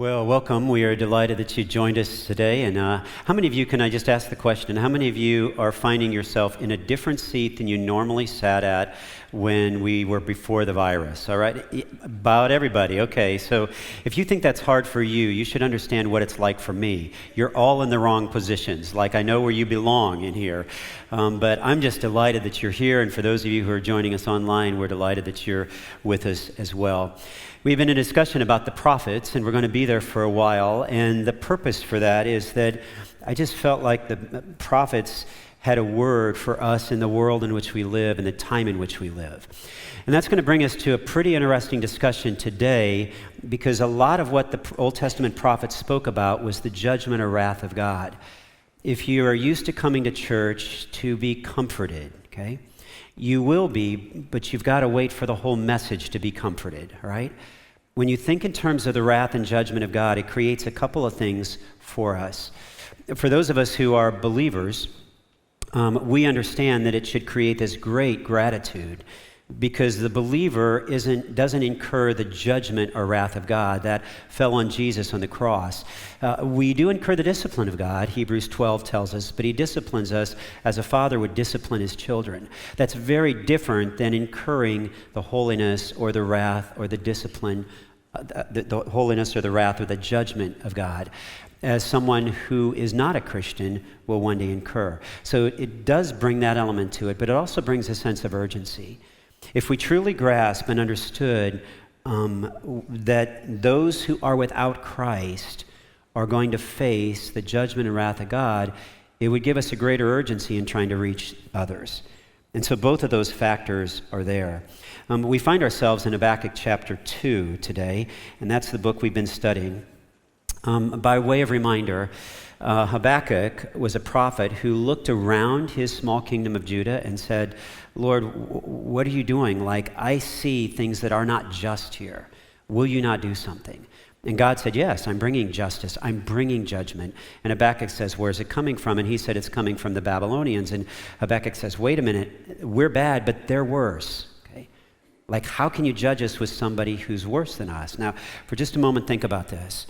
Well, welcome. We are delighted that you joined us today. And how many of you, can I just ask the question, how many of you are finding yourself in a different seat than you normally sat at when we were before the virus? All right? About everybody. Okay, so if you think that's hard for you, you should understand what it's like for me. You're all in the wrong positions. Like, I know where you belong in here. But I'm just delighted that you're here. And for those of you who are joining us online, we're delighted that you're with us as well. We've been in a discussion about the prophets, and we're going to be there for a while. And the purpose for that is that I just felt like the prophets had a word for us in the world in which we live and the time in which we live. And that's going to bring us to a pretty interesting discussion today, because a lot of what the Old Testament prophets spoke about was the judgment or wrath of God. If you are used to coming to church to be comforted, okay? You will be, but you've got to wait for the whole message to be comforted, all right? When you think in terms of the wrath and judgment of God, it creates a couple of things for us. For those of us who are believers, we understand that it should create this great gratitude, because the believer doesn't incur the judgment or wrath of God that fell on Jesus on the cross. We do incur the discipline of God, Hebrews 12 tells us, but he disciplines us as a father would discipline his children. That's very different than incurring the holiness or the wrath or the discipline, the holiness or the wrath or the judgment of God, as someone who is not a Christian will one day incur. So it does bring that element to it, but it also brings a sense of urgency. If we truly grasp and understood that those who are without Christ are going to face the judgment and wrath of God, it would give us a greater urgency in trying to reach others. And so both of those factors are there. We find ourselves in Habakkuk chapter 2 today, and that's the book we've been studying. By way of reminder, Habakkuk was a prophet who looked around his small kingdom of Judah and said, Lord, what are you doing? Like, I see things that are not just here. Will you not do something? And God said, yes, I'm bringing justice. I'm bringing judgment. And Habakkuk says, where's it coming from? And he said, it's coming from the Babylonians. And Habakkuk says, wait a minute, we're bad, but they're worse. Okay? Like, how can you judge us with somebody who's worse than us? Now, for just a moment, think about this.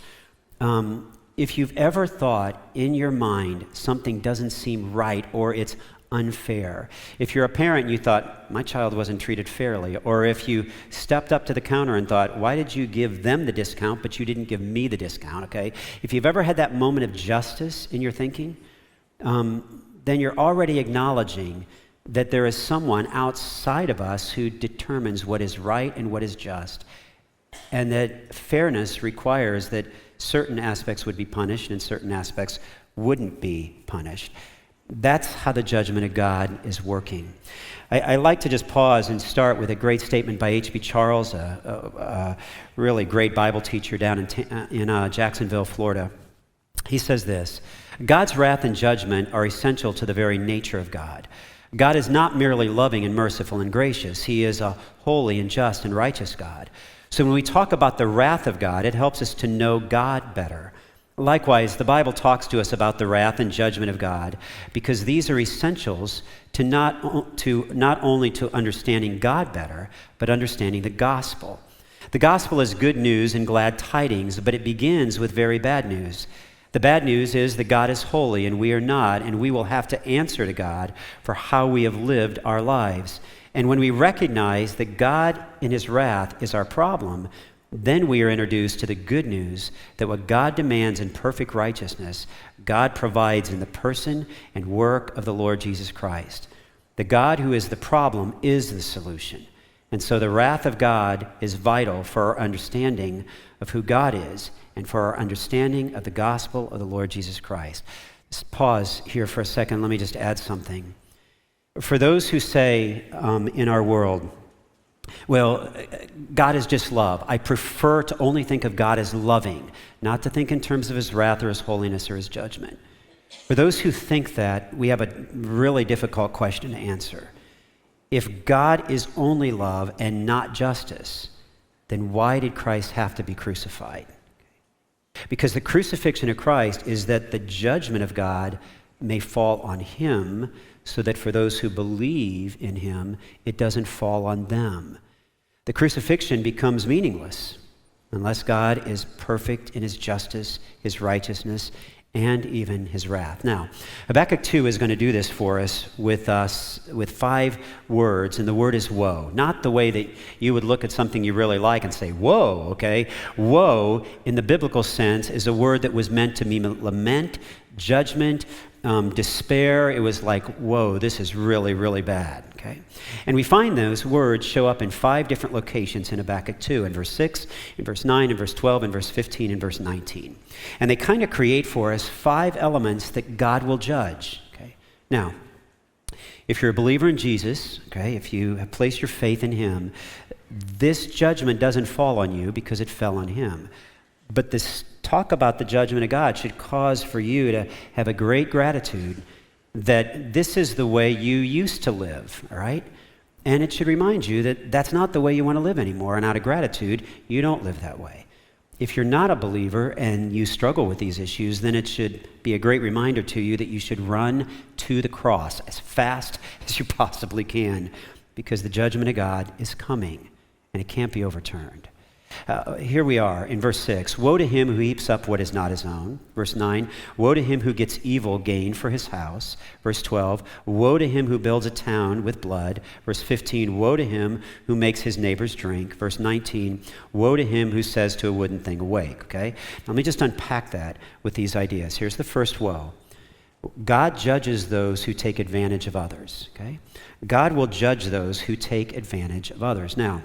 If you've ever thought in your mind something doesn't seem right or it's unfair, if you're a parent and you thought, my child wasn't treated fairly, or if you stepped up to the counter and thought, why did you give them the discount but you didn't give me the discount, okay? If you've ever had that moment of justice in your thinking, then you're already acknowledging that there is someone outside of us who determines what is right and what is just, and that fairness requires that certain aspects would be punished and certain aspects wouldn't be punished. That's how the judgment of God is working. I like to just pause and start with a great statement by H.B. Charles, a really great Bible teacher down in Jacksonville, Florida. He says this: God's wrath and judgment are essential to the very nature of God. God is not merely loving and merciful and gracious. He is a holy and just and righteous God. So when we talk about the wrath of God, it helps us to know God better. Likewise, the Bible talks to us about the wrath and judgment of God, because these are essentials to not only to understanding God better, but understanding the gospel. The gospel is good news and glad tidings, but it begins with very bad news. The bad news is that God is holy and we are not, and we will have to answer to God for how we have lived our lives. And when we recognize that God in his wrath is our problem, then we are introduced to the good news that what God demands in perfect righteousness, God provides in the person and work of the Lord Jesus Christ. The God who is the problem is the solution. And so the wrath of God is vital for our understanding of who God is and for our understanding of the gospel of the Lord Jesus Christ. Just pause here for a second. Let me just add something. For those who say in our world, well, God is just love. I prefer to only think of God as loving, not to think in terms of his wrath or his holiness or his judgment. For those who think that, we have a really difficult question to answer. If God is only love and not justice, then why did Christ have to be crucified? Because the crucifixion of Christ is that the judgment of God may fall on him, so that for those who believe in him, it doesn't fall on them. The crucifixion becomes meaningless unless God is perfect in his justice, his righteousness, and even his wrath. Now, Habakkuk 2 is going to do this for us with 5 words, and the word is woe. Not the way that you would look at something you really like and say, whoa, okay? Woe, in the biblical sense, is a word that was meant to mean lament, judgment, despair. It was like, whoa, this is really, really bad, okay? And we find those words show up in 5 different locations in Habakkuk 2, in verse 6, in verse 9, in verse 12, in verse 15, and verse 19. And they kind of create for us 5 elements that God will judge, okay? Now, if you're a believer in Jesus, okay, if you have placed your faith in him, this judgment doesn't fall on you because it fell on him. But this talk about the judgment of God should cause for you to have a great gratitude that this is the way you used to live, all right? And it should remind you that that's not the way you want to live anymore, and out of gratitude, you don't live that way. If you're not a believer and you struggle with these issues, then it should be a great reminder to you that you should run to the cross as fast as you possibly can, because the judgment of God is coming, and it can't be overturned. Here we are in verse 6. Woe to him who heaps up what is not his own. Verse 9. Woe to him who gets evil gain for his house. Verse 12. Woe to him who builds a town with blood. Verse 15. Woe to him who makes his neighbors drink. Verse 19. Woe to him who says to a wooden thing, awake. Okay? Now, let me just unpack that with these ideas. Here's the first woe. God judges those who take advantage of others. Okay? God will judge those who take advantage of others. Now,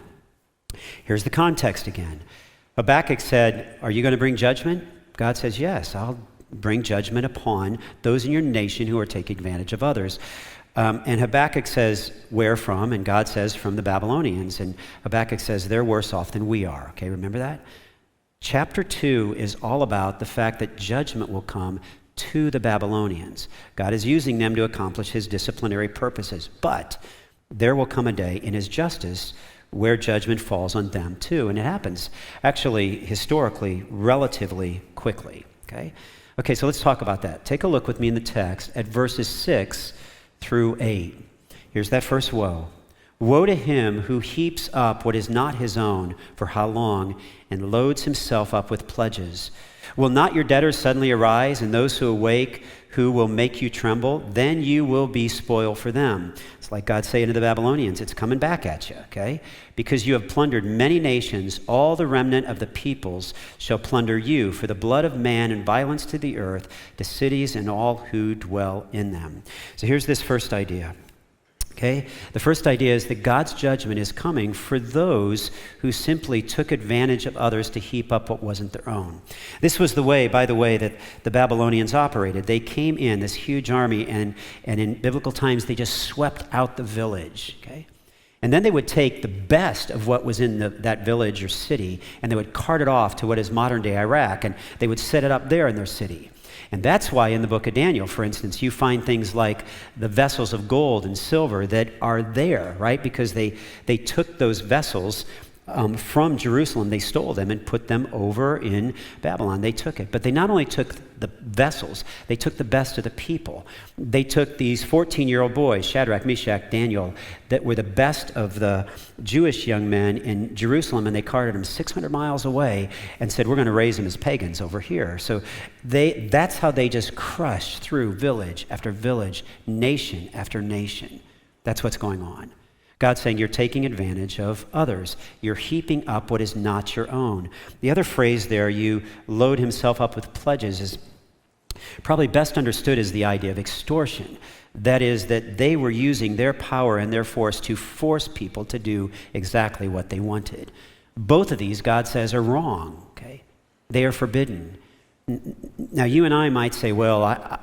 here's the context again. Habakkuk said, are you going to bring judgment? God says, yes, I'll bring judgment upon those in your nation who are taking advantage of others. And Habakkuk says, where from? And God says, from the Babylonians. And Habakkuk says, they're worse off than we are. Okay, remember that? Chapter 2 is all about the fact that judgment will come to the Babylonians. God is using them to accomplish his disciplinary purposes. But there will come a day in his justice where judgment falls on them too. And it happens, actually, historically, relatively quickly. Okay, so let's talk about that. Take a look with me in the text at verses 6 through 8. Here's that first woe. Woe to him who heaps up what is not his own, for how long, and loads himself up with pledges. Will not your debtors suddenly arise, and those who awake, who will make you tremble? Then you will be spoil for them. It's like God saying to the Babylonians, it's coming back at you, okay? Because you have plundered many nations, all the remnant of the peoples shall plunder you, for the blood of man and violence to the earth, to cities and all who dwell in them. So here's this first idea. Okay? The first idea is that God's judgment is coming for those who simply took advantage of others to heap up what wasn't their own. This was the way, by the way, that the Babylonians operated. They came in, this huge army, and in biblical times, they just swept out the village. Okay? And then they would take the best of what was in that village or city, and they would cart it off to what is modern-day Iraq, and they would set it up there in their city. And that's why in the book of Daniel, for instance, you find things like the vessels of gold and silver that are there, right? Because they took those vessels from Jerusalem. They stole them and put them over in Babylon. They took it. But they not only took the vessels, they took the best of the people. They took these 14-year-old boys, Shadrach, Meshach, Daniel, that were the best of the Jewish young men in Jerusalem, and they carted them 600 miles away and said, we're going to raise them as pagans over here. So that's how they just crushed through village after village, nation after nation. That's what's going on. God's saying you're taking advantage of others. You're heaping up what is not your own. The other phrase there, you load himself up with pledges, is probably best understood as the idea of extortion. That is, that they were using their power and their force to force people to do exactly what they wanted. Both of these, God says, are wrong. Okay? They are forbidden. Now, you and I might say, well,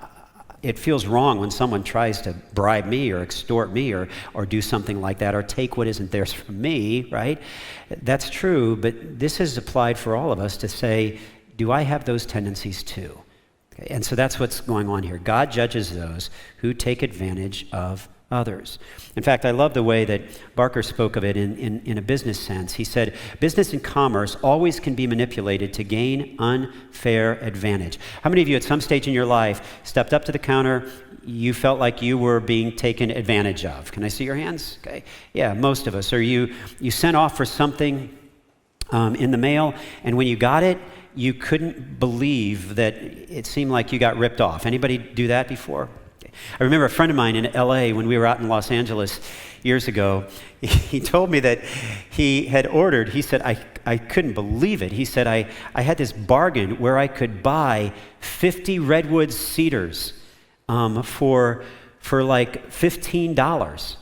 it feels wrong when someone tries to bribe me or extort me or do something like that or take what isn't theirs from me, right? That's true, but this is applied for all of us to say, do I have those tendencies too? Okay, and so that's what's going on here. God judges those who take advantage of others. In fact, I love the way that Barker spoke of it in a business sense. He said, business and commerce always can be manipulated to gain unfair advantage. How many of you at some stage in your life stepped up to the counter, you felt like you were being taken advantage of? Can I see your hands? Okay. Yeah, most of us. Or you sent off for something in the mail, and when you got it, you couldn't believe that it seemed like you got ripped off. Anybody do that before? I remember a friend of mine in LA when we were out in Los Angeles years ago, he told me that he had ordered, he said, I couldn't believe it. He said, I had this bargain where I could buy 50 redwood cedars for like $15.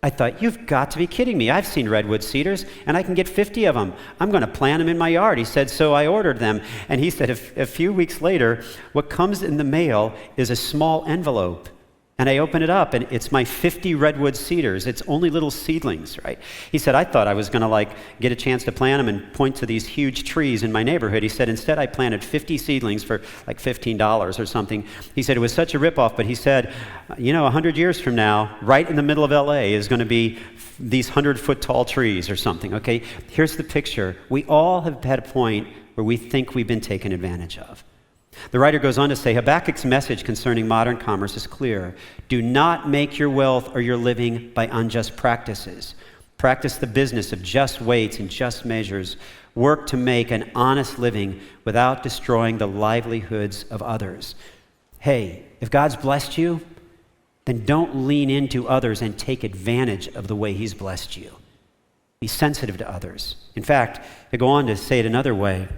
I thought, you've got to be kidding me. I've seen redwood cedars, and I can get 50 of them. I'm going to plant them in my yard. He said, so I ordered them. And he said, a few weeks later, what comes in the mail is a small envelope. And I open it up, and it's my 50 redwood cedars. It's only little seedlings, right? He said, I thought I was going to get a chance to plant them and point to these huge trees in my neighborhood. He said, instead I planted 50 seedlings for like $15 or something. He said, it was such a ripoff, but he said, 100 years from now, right in the middle of LA is going to be these 100-foot tall trees or something, okay? Here's the picture. We all have had a point where we think we've been taken advantage of. The writer goes on to say, Habakkuk's message concerning modern commerce is clear. Do not make your wealth or your living by unjust practices. Practice the business of just weights and just measures. Work to make an honest living without destroying the livelihoods of others. Hey, if God's blessed you, then don't lean into others and take advantage of the way He's blessed you. Be sensitive to others. In fact, they go on to say it another way.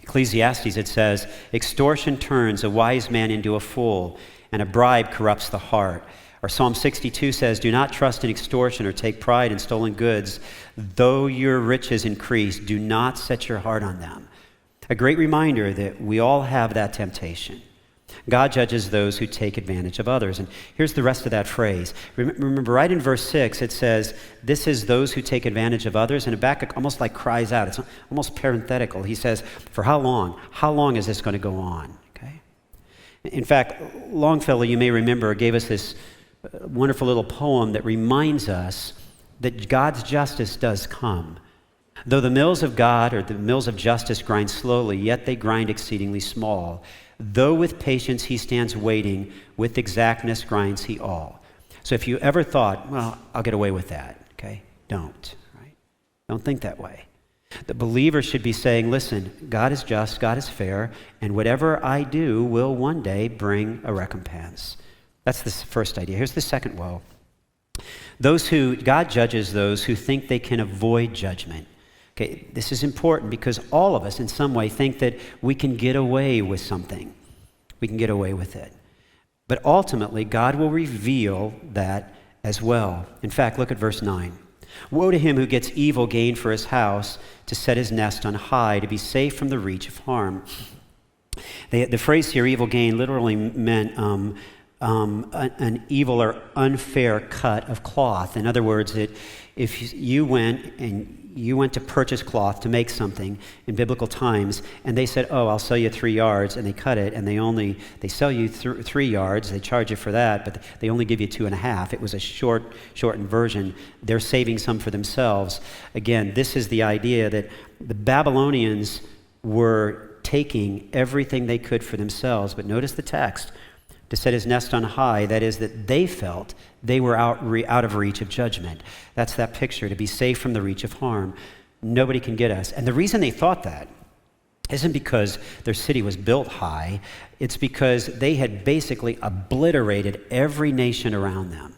Ecclesiastes, it says, extortion turns a wise man into a fool, and a bribe corrupts the heart. Or Psalm 62 says, do not trust in extortion or take pride in stolen goods. Though your riches increase, do not set your heart on them. A great reminder that we all have that temptation. God judges those who take advantage of others. And here's the rest of that phrase. Remember, right in verse 6, it says, this is those who take advantage of others. And Habakkuk almost cries out. It's almost parenthetical. He says, for how long? How long is this going to go on? Okay. In fact, Longfellow, you may remember, gave us this wonderful little poem that reminds us that God's justice does come. Though the mills of God or the mills of justice grind slowly, yet they grind exceedingly small. Though with patience he stands waiting, with exactness grinds he all. So if you ever thought, well, I'll get away with that, okay? Don't, right? Don't think that way. The believer should be saying, listen, God is just, God is fair, and whatever I do will one day bring a recompense. That's the first idea. Here's the second woe. God judges those who think they can avoid judgment. Okay, this is important because all of us in some way think that we can get away with something. We can get away with it. But ultimately, God will reveal that as well. In fact, look at verse 9. Woe to him who gets evil gain for his house, to set his nest on high, to be safe from the reach of harm. The phrase here, evil gain, literally meant an evil or unfair cut of cloth. In other words, if you went to purchase cloth to make something in biblical times, and they said, oh, I'll sell you 3 yards, and they cut it, and they sell you 3 yards, they charge you for that, but they only give you 2.5. It was a shortened version. They're saving some for themselves. Again, this is the idea that the Babylonians were taking everything they could for themselves, but notice the text. To set his nest on high, that is, that they felt they were out of reach of judgment. That's that picture, to be safe from the reach of harm. Nobody can get us. And the reason they thought that isn't because their city was built high. It's because they had basically obliterated every nation around them.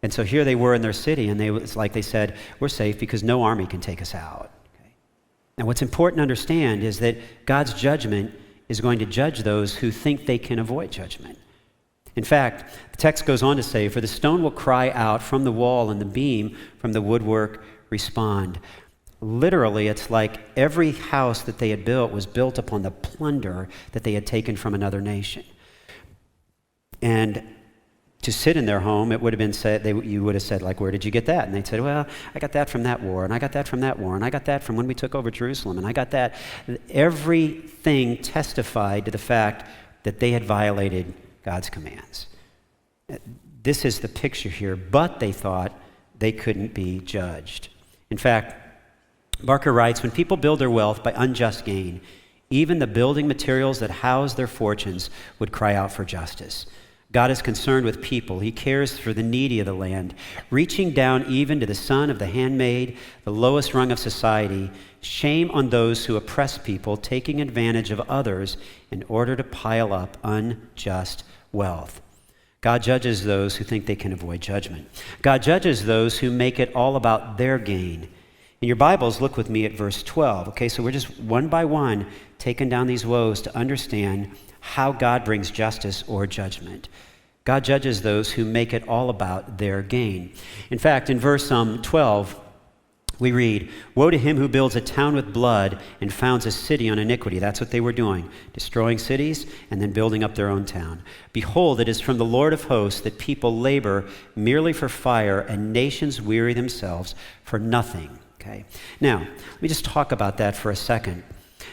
And so here they were in their city, and it's like they said, we're safe because no army can take us out. Okay? And what's important to understand is that God's judgment is going to judge those who think they can avoid judgment. In fact, the text goes on to say, for the stone will cry out from the wall, and the beam from the woodwork respond. Literally, it's like every house that they had built was built upon the plunder that they had taken from another nation. And to sit in their home, it would have been said, you would have said, like, where did you get that? And they'd say, well, I got that from that war, and I got that from that war, and I got that from when we took over Jerusalem, and I got that. Everything testified to the fact that they had violated God's commands. This is the picture here, but they thought they couldn't be judged. In fact, Barker writes, when people build their wealth by unjust gain, even the building materials that house their fortunes would cry out for justice. God is concerned with people. He cares for the needy of the land, reaching down even to the son of the handmaid, the lowest rung of society. Shame on those who oppress people, taking advantage of others in order to pile up unjust wealth. God judges those who think they can avoid judgment. God judges those who make it all about their gain. In your Bibles, look with me at verse 12. Okay, so we're just one by one taking down these woes to understand how God brings justice or judgment. God judges those who make it all about their gain. In fact, in verse 12, we read, "Woe to him who builds a town with blood and founds a city on iniquity." That's what they were doing, destroying cities and then building up their own town. "Behold, it is from the Lord of hosts that people labor merely for fire, and nations weary themselves for nothing." Okay. Now, let me just talk about that for a second.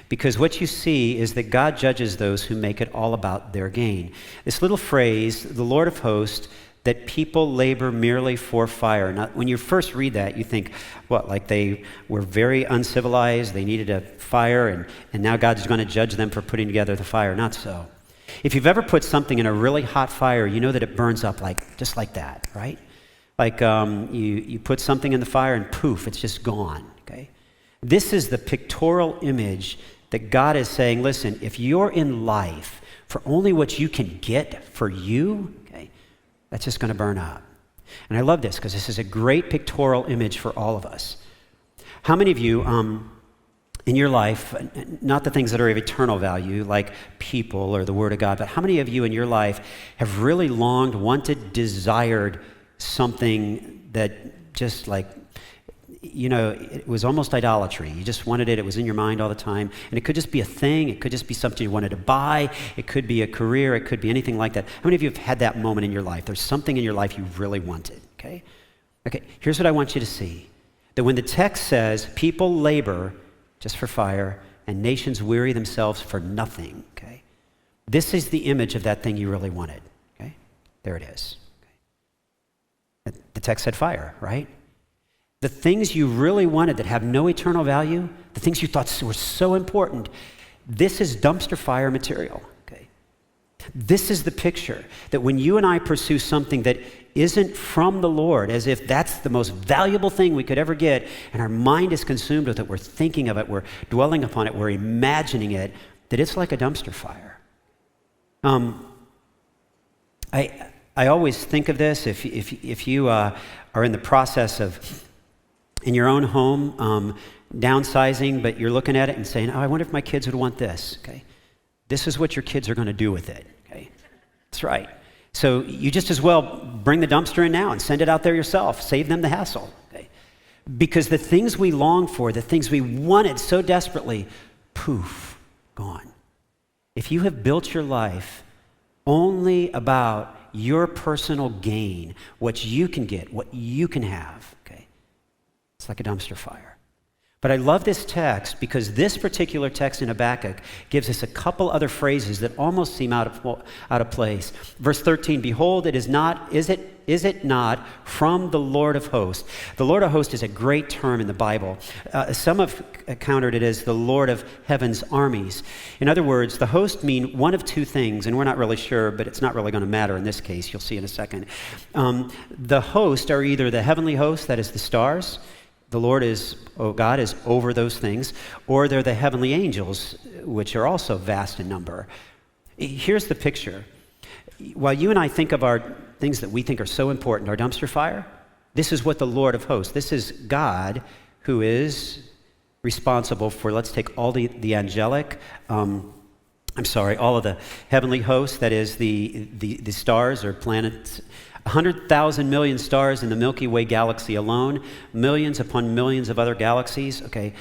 Because what you see is that God judges those who make it all about their gain. This little phrase, the Lord of hosts, that people labor merely for fire. Now, when you first read that, you think, what, like they were very uncivilized, they needed a fire, and now God's going to judge them for putting together the fire. Not so. If you've ever put something in a really hot fire, you know that it burns up just like that, right? Like you put something in the fire and poof, it's just gone, okay? This is the pictorial image that God is saying, listen, if you're in life for only what you can get for you, okay, that's just going to burn up. And I love this because this is a great pictorial image for all of us. How many of you in your life, not the things that are of eternal value, like people or the Word of God, but how many of you in your life have really longed, wanted, desired something that just like, you know, it was almost idolatry. You just wanted it. It was in your mind all the time. And it could just be a thing. It could just be something you wanted to buy. It could be a career. It could be anything like that. How many of you have had that moment in your life? There's something in your life you really wanted, okay? Okay, here's what I want you to see. That when the text says, people labor just for fire, and nations weary themselves for nothing, okay? This is the image of that thing you really wanted, okay? There it is. Okay. The text said fire, right? The things you really wanted that have no eternal value, the things you thought were so important, this is dumpster fire material, okay? This is the picture that when you and I pursue something that isn't from the Lord, as if that's the most valuable thing we could ever get, and our mind is consumed with it, we're thinking of it, we're dwelling upon it, we're imagining it, that it's like a dumpster fire. I always think of this, if you are in the process of in your own home, downsizing, but you're looking at it and saying, oh, I wonder if my kids would want this, okay? This is what your kids are going to do with it, okay? That's right. So you just as well bring the dumpster in now and send it out there yourself. Save them the hassle, okay? Because the things we long for, the things we wanted so desperately, poof, gone. If you have built your life only about your personal gain, what you can get, what you can have, okay? It's like a dumpster fire. But I love this text because this particular text in Habakkuk gives us a couple other phrases that almost seem out of place. Verse 13, behold, is it not from the Lord of hosts? The Lord of hosts is a great term in the Bible. Some have countered it as the Lord of heaven's armies. In other words, the hosts mean one of two things, and we're not really sure, but it's not really going to matter in this case. You'll see in a second. The hosts are either the heavenly host, that is the stars. The Lord God is over those things, or they're the heavenly angels, which are also vast in number. Here's the picture. While you and I think of our things that we think are so important, our dumpster fire, this is what the Lord of hosts, this is God who is responsible for, let's take all the angelic, all of the heavenly hosts, that is the stars or planets, 100,000 million stars in the Milky Way galaxy alone, millions upon millions of other galaxies, okay?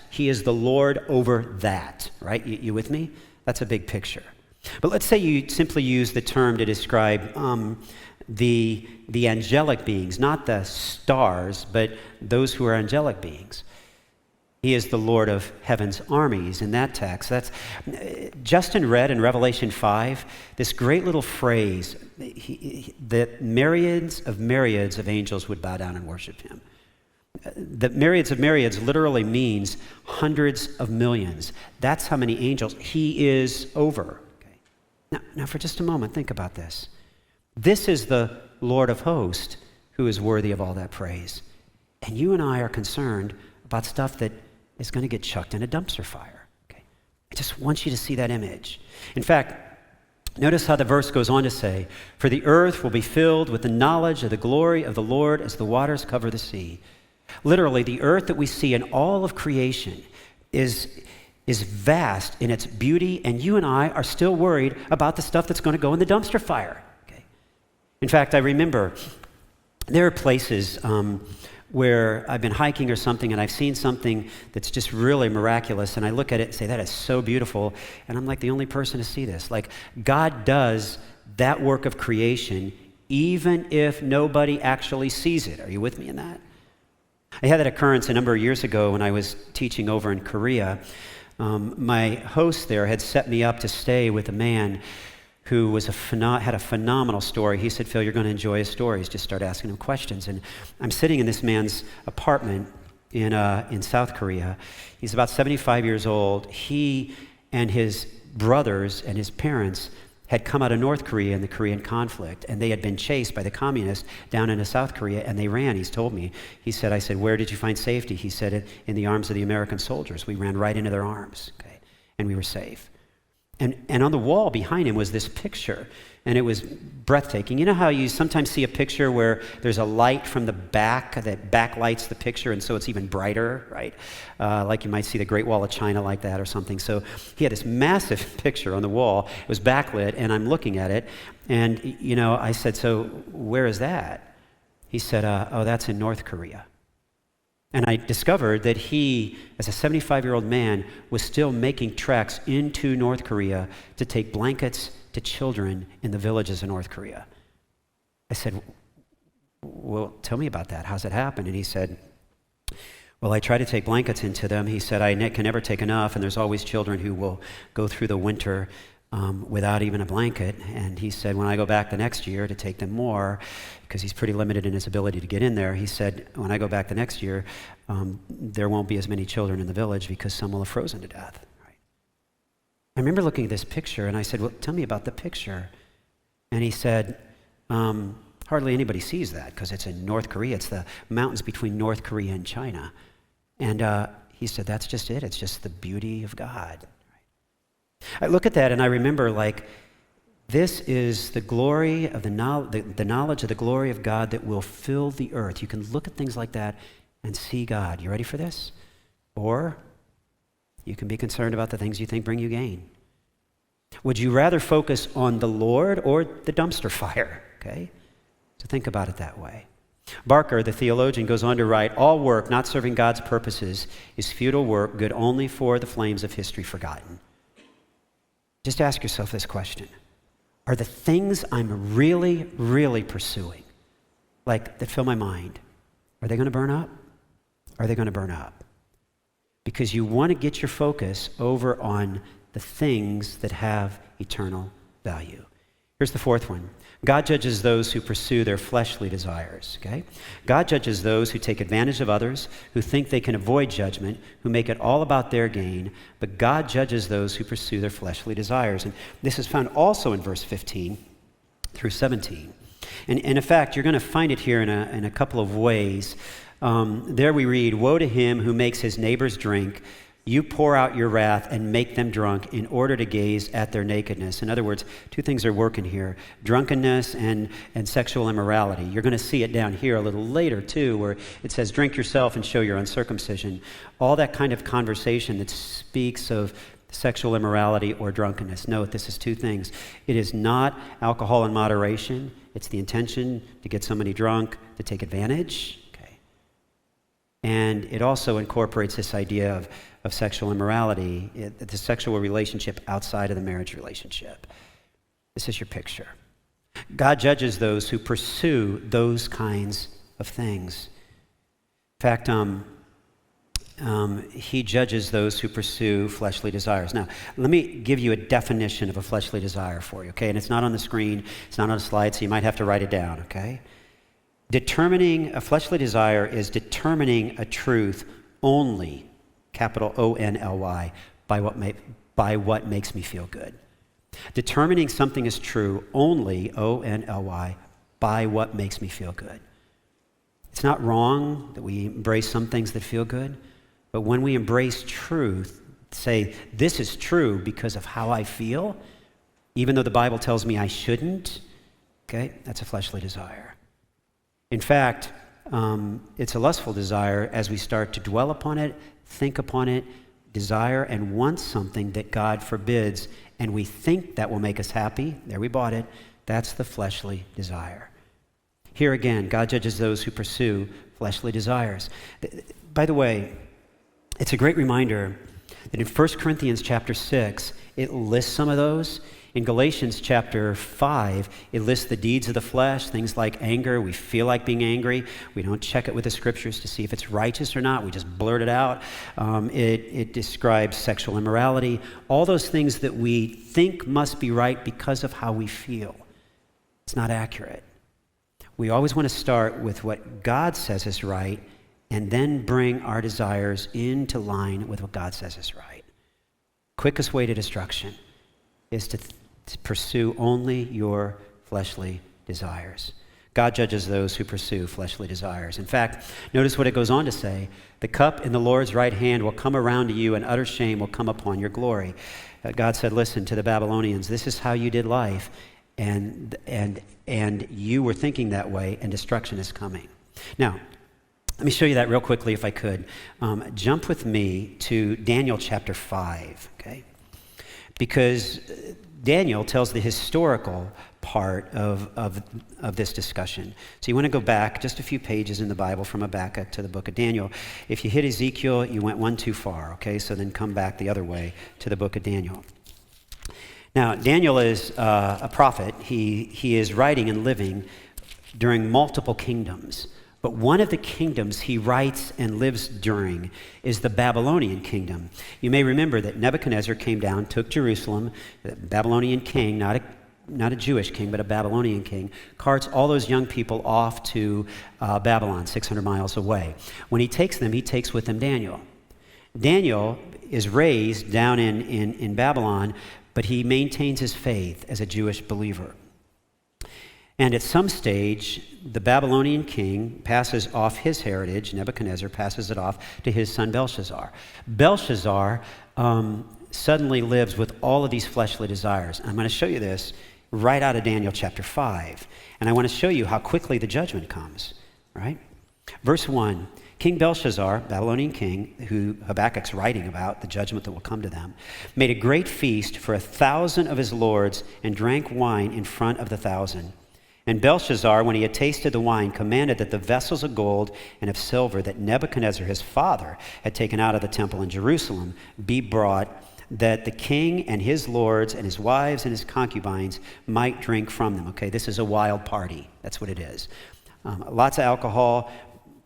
He is the Lord over that, right? You with me? That's a big picture. But let's say you simply use the term to describe the angelic beings, not the stars, but those who are angelic beings. He is the Lord of heaven's armies in that text. Justin read in Revelation 5 this great little phrase that myriads of angels would bow down and worship him. The myriads of myriads literally means hundreds of millions. That's how many angels he is over. Okay. Now, for just a moment, think about this. This is the Lord of hosts who is worthy of all that praise. And you and I are concerned about stuff that is going to get chucked in a dumpster fire. Okay? I just want you to see that image. In fact, notice how the verse goes on to say, "For the earth will be filled with the knowledge of the glory of the Lord as the waters cover the sea." Literally, the earth that we see in all of creation is vast in its beauty, and you and I are still worried about the stuff that's going to go in the dumpster fire. Okay? In fact, I remember there are places where I've been hiking or something, and I've seen something that's just really miraculous, and I look at it and say, that is so beautiful, and I'm like the only person to see this. Like, God does that work of creation even if nobody actually sees it. Are you with me in that? I had that occurrence a number of years ago when I was teaching over in Korea. My host there had set me up to stay with a man who was had a phenomenal story. He said, "Phil, you're going to enjoy his stories. Just start asking him questions." And I'm sitting in this man's apartment in South Korea. He's about 75 years old. He and his brothers and his parents had come out of North Korea in the Korean conflict, and they had been chased by the communists down into South Korea, and they ran. He's told me. He said, I said, "Where did you find safety?" He said, "In the arms of the American soldiers. We ran right into their arms, okay, and we were safe." And on the wall behind him was this picture, and it was breathtaking. You know how you sometimes see a picture where there's a light from the back that backlights the picture, and so it's even brighter, right? Like you might see the Great Wall of China like that or something. So he had this massive picture on the wall. It was backlit, and I'm looking at it, and I said, "So where is that?" He said, "Oh, that's in North Korea." And I discovered that he, as a 75-year-old man, was still making treks into North Korea to take blankets to children in the villages of North Korea. I said, "Well, tell me about that. How's it happen?" And he said, "Well, I try to take blankets into them." He said, "I can never take enough, and there's always children who will go through the winter without even a blanket." And he said, "When I go back the next year to take them more," because he's pretty limited in his ability to get in there, he said, "When I go back the next year, there won't be as many children in the village because some will have frozen to death." Right? I remember looking at this picture, and I said, "Well, tell me about the picture." And he said, "Hardly anybody sees that because it's in North Korea. It's the mountains between North Korea and China." And he said, "That's just it. It's just the beauty of God." I look at that and I remember, this is the glory of the knowledge of the glory of God that will fill the earth. You can look at things like that and see God. You ready for this? Or you can be concerned about the things you think bring you gain. Would you rather focus on the Lord or the dumpster fire? Okay? So think about it that way. Barker, the theologian, goes on to write, "All work not serving God's purposes is futile work, good only for the flames of history forgotten." Just ask yourself this question. Are the things I'm really, really pursuing, that fill my mind, are they going to burn up? Are they going to burn up? Because you want to get your focus over on the things that have eternal value. Here's the fourth one. God judges those who pursue their fleshly desires, okay? God judges those who take advantage of others, who think they can avoid judgment, who make it all about their gain, but God judges those who pursue their fleshly desires. And this is found also in verse 15 through 17. And in fact, you're going to find it here in a couple of ways. There we read, "Woe to him who makes his neighbors drink. You pour out your wrath and make them drunk in order to gaze at their nakedness." In other words, two things are working here: drunkenness and sexual immorality. You're going to see it down here a little later too, where it says, "Drink yourself and show your uncircumcision." All that kind of conversation that speaks of sexual immorality or drunkenness. Note, this is two things. It is not alcohol in moderation. It's the intention to get somebody drunk, to take advantage. Okay. And it also incorporates this idea of sexual immorality, the sexual relationship outside of the marriage relationship. This is your picture. God judges those who pursue those kinds of things. In fact, he judges those who pursue fleshly desires. Now, let me give you a definition of a fleshly desire for you, okay? And it's not on the screen, it's not on a slide, so you might have to write it down, okay? Determining a fleshly desire is determining a truth only, capital O-N-L-Y, by what makes me feel good. Determining something is true only, O-N-L-Y, by what makes me feel good. It's not wrong that we embrace some things that feel good, but when we embrace truth, say, this is true because of how I feel, even though the Bible tells me I shouldn't, okay, that's a fleshly desire. In fact, it's a lustful desire as we start to dwell upon it, think upon it, desire and want something that God forbids, and we think that will make us happy. There, we bought it. That's the fleshly desire. Here again, God judges those who pursue fleshly desires. By the way, it's a great reminder that in 1 Corinthians chapter 6, it lists some of those. In Galatians chapter 5, it lists the deeds of the flesh, things like anger. We feel like being angry. We don't check it with the scriptures to see if it's righteous or not. We just blurt it out. It describes sexual immorality, all those things that we think must be right because of how we feel. It's not accurate. We always want to start with what God says is right and then bring our desires into line with what God says is right. Quickest way to destruction is to pursue only your fleshly desires. God judges those who pursue fleshly desires. In fact, notice what it goes on to say. The cup in the Lord's right hand will come around to you, and utter shame will come upon your glory. God said, listen to the Babylonians, this is how you did life, and you were thinking that way, and destruction is coming. Now, let me show you that real quickly if I could. Jump with me to Daniel chapter 5, okay? Because Daniel tells the historical part of this discussion. So you want to go back just a few pages in the Bible from Habakkuk to the book of Daniel. If you hit Ezekiel, you went one too far, okay? So then come back the other way to the book of Daniel. Now, Daniel is a prophet. He is writing and living during multiple kingdoms. But one of the kingdoms he writes and lives during is the Babylonian kingdom. You may remember that Nebuchadnezzar came down, took Jerusalem, the Babylonian king, not a Jewish king, but a Babylonian king, carts all those young people off to Babylon, 600 miles away. When he takes them, he takes with him Daniel. Daniel is raised down in Babylon, but he maintains his faith as a Jewish believer. And at some stage, the Babylonian king passes off his heritage, Nebuchadnezzar passes it off to his son Belshazzar. Belshazzar suddenly lives with all of these fleshly desires. I'm going to show you this right out of Daniel chapter 5. And I want to show you how quickly the judgment comes, right? Verse 1, King Belshazzar, Babylonian king, who Habakkuk's writing about, the judgment that will come to them, made a great feast for 1,000 of his lords and drank wine in front of the 1,000. And Belshazzar, when he had tasted the wine, commanded that the vessels of gold and of silver that Nebuchadnezzar his father had taken out of the temple in Jerusalem be brought, that the king and his lords and his wives and his concubines might drink from them. Okay, this is a wild party. That's what it is. Lots of alcohol,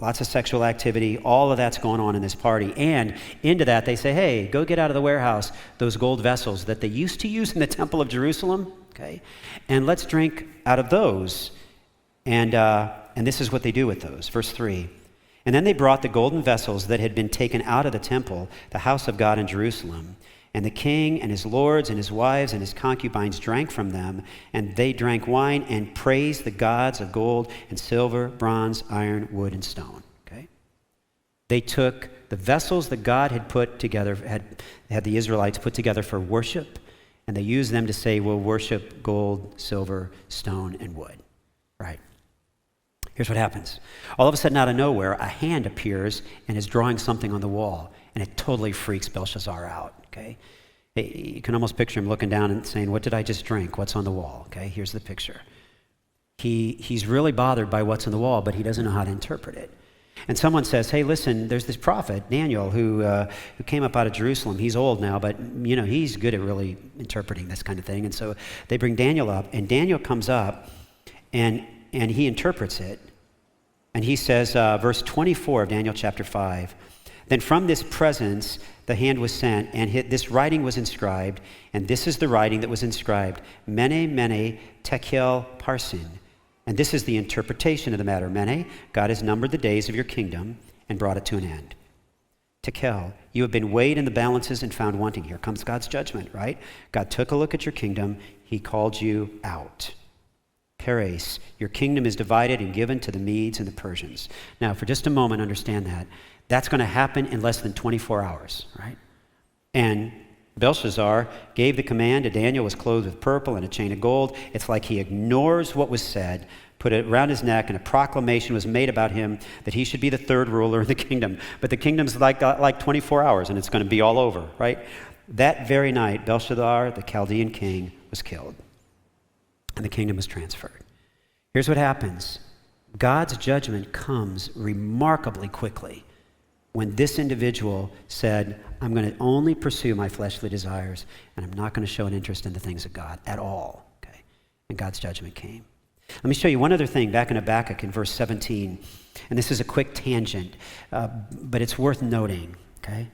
lots of sexual activity, all of that's going on in this party. And into that, they say, hey, go get out of the warehouse those gold vessels that they used to use in the temple of Jerusalem, okay? And let's drink out of those. And this is what they do with those. Verse 3. And then they brought the golden vessels that had been taken out of the temple, the house of God in Jerusalem. And the king and his lords and his wives and his concubines drank from them, and they drank wine and praised the gods of gold and silver, bronze, iron, wood, and stone. Okay? They took the vessels that God had put together, had the Israelites put together for worship, and they used them to say, we'll worship gold, silver, stone, and wood. Right? Here's what happens. All of a sudden, out of nowhere, a hand appears and is drawing something on the wall, and it totally freaks Belshazzar out. Okay, you can almost picture him looking down and saying, what did I just drink? What's on the wall? Okay, here's the picture. He's really bothered by what's on the wall, but he doesn't know how to interpret it. And someone says, hey, listen, there's this prophet, Daniel, who came up out of Jerusalem. He's old now, but, he's good at really interpreting this kind of thing. And so they bring Daniel up, and Daniel comes up, and he interprets it. And he says, verse 24 of Daniel chapter 5, then from this presence the hand was sent, and this writing was inscribed, and this is the writing that was inscribed, Mene, Mene, Tekel, Parsin. And this is the interpretation of the matter. Mene, God has numbered the days of your kingdom and brought it to an end. tekel. You have been weighed in the balances and found wanting. Here comes God's judgment, right? God took a look at your kingdom. He called you out. Peres, your kingdom is divided and given to the Medes and the Persians. Now, for just a moment, understand that. That's going to happen in less than 24 hours, right? And Belshazzar gave the command, and Daniel was clothed with purple and a chain of gold. It's like he ignores what was said, put it around his neck, and a proclamation was made about him that he should be the third ruler of the kingdom. But the kingdom's like 24 hours, and it's going to be all over, right? That very night, Belshazzar, the Chaldean king, was killed, and the kingdom was transferred. Here's what happens. God's judgment comes remarkably quickly when this individual said, I'm going to only pursue my fleshly desires, and I'm not going to show an interest in the things of God at all. Okay? And God's judgment came. Let me show you one other thing back in Habakkuk in verse 17. And this is a quick tangent, but it's worth noting. Okay?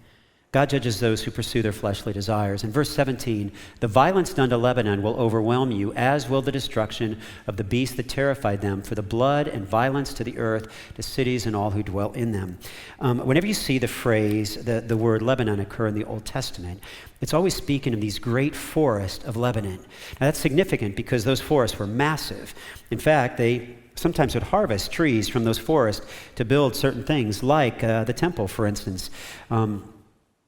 God judges those who pursue their fleshly desires. In verse 17, the violence done to Lebanon will overwhelm you, as will the destruction of the beast that terrified them, for the blood and violence to the earth, to cities and all who dwell in them. Whenever you see the phrase, the word Lebanon occur in the Old Testament, it's always speaking of these great forests of Lebanon. Now that's significant because those forests were massive. In fact, they sometimes would harvest trees from those forests to build certain things, like the temple, for instance,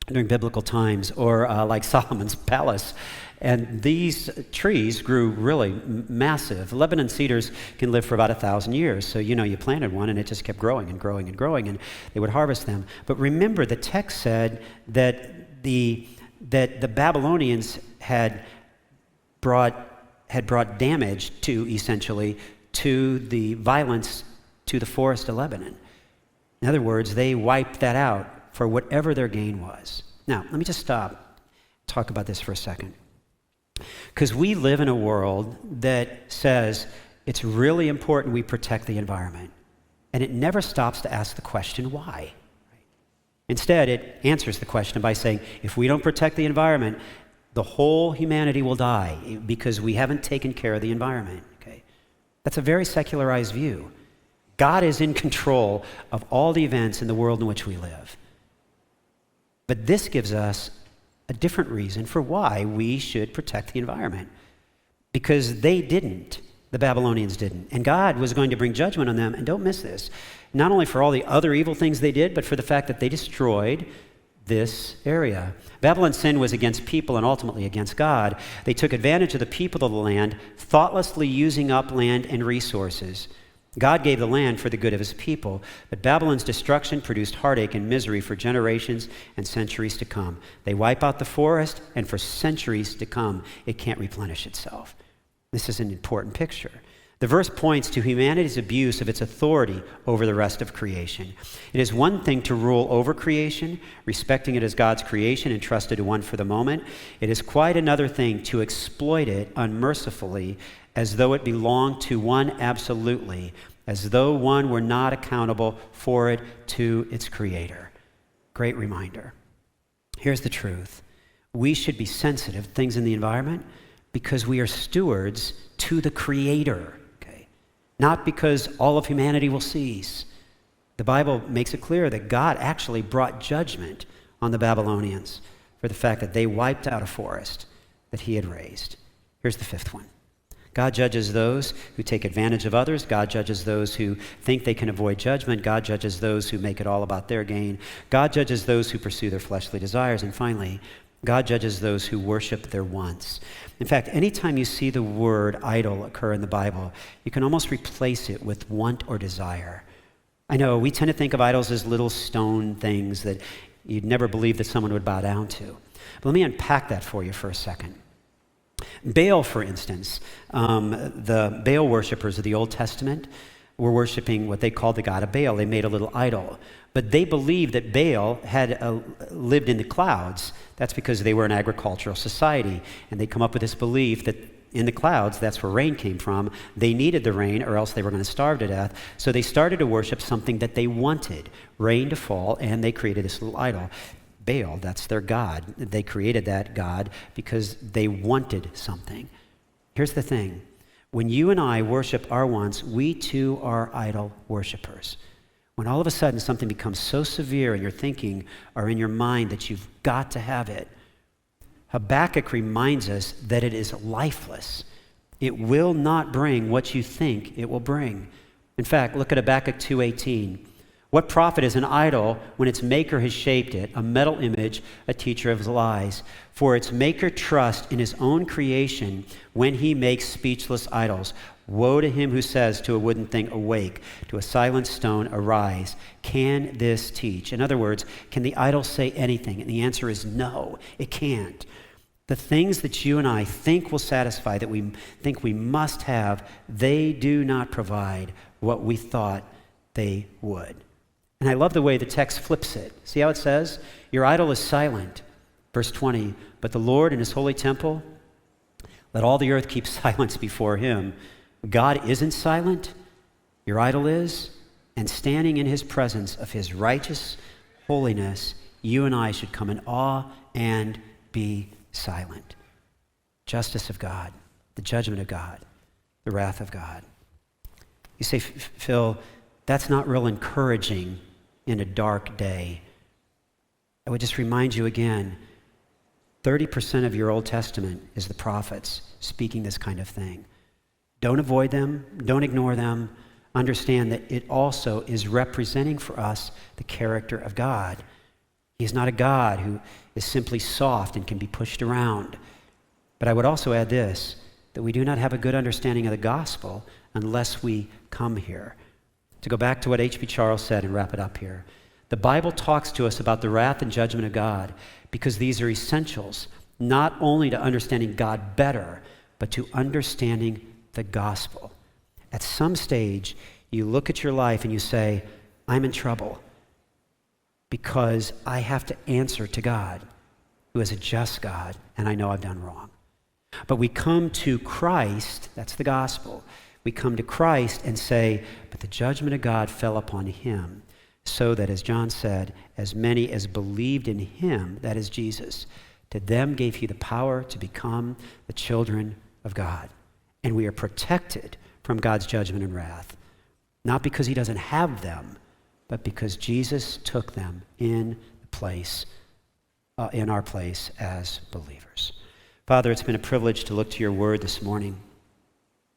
during biblical times, or like Solomon's palace. And these trees grew really massive. Lebanon cedars can live for about 1,000 years. So, you planted one and it just kept growing and growing and growing, and they would harvest them. But remember, the text said that the Babylonians had brought damage essentially to the violence to the forest of Lebanon. In other words, they wiped that out for whatever their gain was. Now, let me just talk about this for a second. Because we live in a world that says it's really important we protect the environment. And it never stops to ask the question, why? Instead, it answers the question by saying, if we don't protect the environment, the whole humanity will die because we haven't taken care of the environment. Okay? That's a very secularized view. God is in control of all the events in the world in which we live. But this gives us a different reason for why we should protect the environment. Because they didn't. The Babylonians didn't. And God was going to bring judgment on them, and don't miss this, not only for all the other evil things they did, but for the fact that they destroyed this area. Babylon's sin was against people and ultimately against God. They took advantage of the people of the land, thoughtlessly using up land and resources. God gave the land for the good of his people, but Babylon's destruction produced heartache and misery for generations and centuries to come. They wipe out the forest, and for centuries to come, it can't replenish itself. This is an important picture. The verse points to humanity's abuse of its authority over the rest of creation. It is one thing to rule over creation, respecting it as God's creation entrusted to one for the moment. It is quite another thing to exploit it unmercifully as though it belonged to one absolutely, as though one were not accountable for it to its creator. Great reminder. Here's the truth. We should be sensitive to things in the environment because we are stewards to the creator, okay? Not because all of humanity will cease. The Bible makes it clear that God actually brought judgment on the Babylonians for the fact that they wiped out a forest that he had raised. Here's the fifth one. God judges those who take advantage of others. God judges those who think they can avoid judgment. God judges those who make it all about their gain. God judges those who pursue their fleshly desires. And finally, God judges those who worship their wants. In fact, anytime you see the word idol occur in the Bible, you can almost replace it with want or desire. I know we tend to think of idols as little stone things that you'd never believe that someone would bow down to. But let me unpack that for you for a second. Baal, for instance, the Baal worshipers of the Old Testament were worshiping what they called the god of Baal. They made a little idol. But they believed that Baal had lived in the clouds. That's because they were an agricultural society. And they come up with this belief that in the clouds, that's where rain came from. They needed the rain or else they were going to starve to death. So they started to worship something that they wanted, rain to fall, and they created this little idol. Baal, that's their god. They created that god because they wanted something. Here's the thing. When you and I worship our wants, we too are idol worshipers. When all of a sudden something becomes so severe in your thinking or in your mind that you've got to have it, Habakkuk reminds us that it is lifeless. It will not bring what you think it will bring. In fact, look at Habakkuk 2:18. What profit is an idol when its maker has shaped it, a metal image, a teacher of lies? For its maker trusts in his own creation when he makes speechless idols. Woe to him who says to a wooden thing, awake, to a silent stone, arise. Can this teach? In other words, can the idol say anything? And the answer is no, it can't. The things that you and I think will satisfy, that we think we must have, they do not provide what we thought they would. And I love the way the text flips it. See how it says? Your idol is silent. Verse 20, but the Lord in his holy temple, let all the earth keep silence before him. God isn't silent, your idol is, and standing in his presence of his righteous holiness, you and I should come in awe and be silent. Justice of God, the judgment of God, the wrath of God. You say, Phil, that's not real encouraging in a dark day. I would just remind you again, 30% of your Old Testament is the prophets speaking this kind of thing. Don't avoid them. Don't ignore them. Understand that it also is representing for us the character of God. He's not a God who is simply soft and can be pushed around. But I would also add this, that we do not have a good understanding of the gospel unless we come here. To go back to what H.B. Charles said and wrap it up here, the Bible talks to us about the wrath and judgment of God because these are essentials, not only to understanding God better, but to understanding the gospel. At some stage, you look at your life and you say, I'm in trouble because I have to answer to God, who is a just God, and I know I've done wrong. But we come to Christ, that's the gospel. We come to Christ and say, but the judgment of God fell upon him, so that, as John said, as many as believed in him, that is Jesus, to them gave he the power to become the children of God. And we are protected from God's judgment and wrath, not because he doesn't have them, but because Jesus took them in our place as believers. Father, it's been a privilege to look to your word this morning,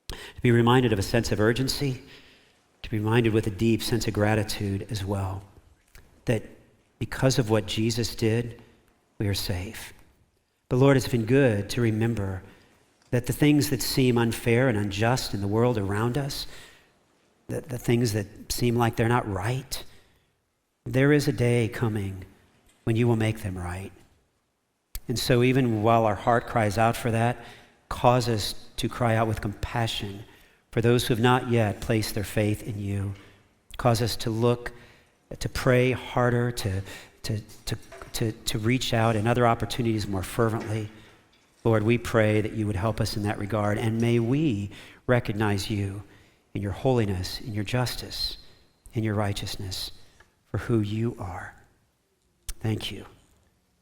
to be reminded of a sense of urgency, to be reminded with a deep sense of gratitude as well, that because of what Jesus did, we are safe. But Lord, it's been good to remember that the things that seem unfair and unjust in the world around us, the things that seem like they're not right, there is a day coming when you will make them right. And so even while our heart cries out for that, cause us to cry out with compassion for those who have not yet placed their faith in you. Cause us to look, to pray harder, to reach out in other opportunities more fervently. Lord, we pray that you would help us in that regard, and may we recognize you in your holiness, in your justice, in your righteousness, for who you are. Thank you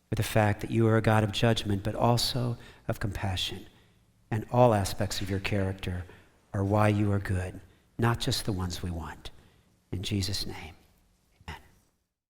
for the fact that you are a God of judgment, but also of compassion. And all aspects of your character are why you are good, not just the ones we want. In Jesus' name.